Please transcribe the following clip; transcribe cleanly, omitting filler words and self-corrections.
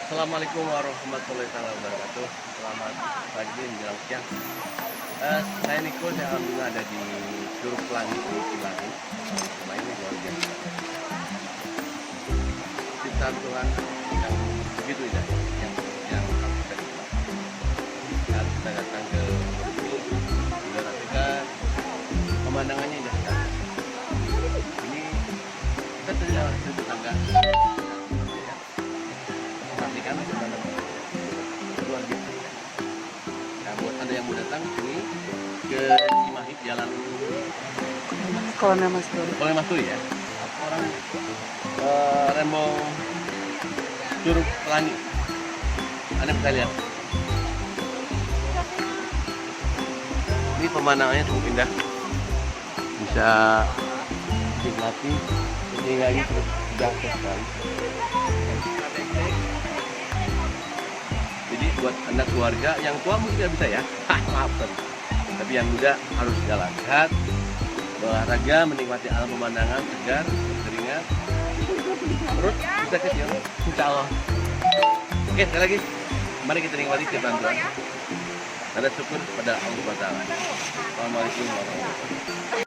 Assalamualaikum warahmatullahi wabarakatuh. Selamat pagi menjelang siang. Saya Niko, saya alhamdulillah ada di Curug Pelangi di Cimahi. Rumah ini luar biasa. Ciptaan Tuhan yang begitu indah, yang harus kita nikmati. Saat kita datang ke sini, udara segar, pemandangannya indah sekali. Ini kita terlihat dari tetangga. Perhatikan bagaimana luar biasa. Nah, buat anda yang mau datang sini ke Cimahi, jalan Kolonel Masturi. Kolonel Masturi ya, orang Rembong Curug Pelangi. Anda bisa lihat. Ini pemandangannya cukup indah. Bisa nikmati ketinggiannya terus jauh sekali. Jadi buat anda keluarga yang tua mungkin tidak bisa ya, maafkan. Tapi yang muda harus jalan sehat, berolahraga, menikmati alam pemandangan segar, keringat, perut bisa kecil, insya Allah. Oke, sekali lagi, mari kita nikmati ciptaan Tuhan. Ada syukur pada Allah SWT. Assalamualaikum warahmatullahi wabarakatuh.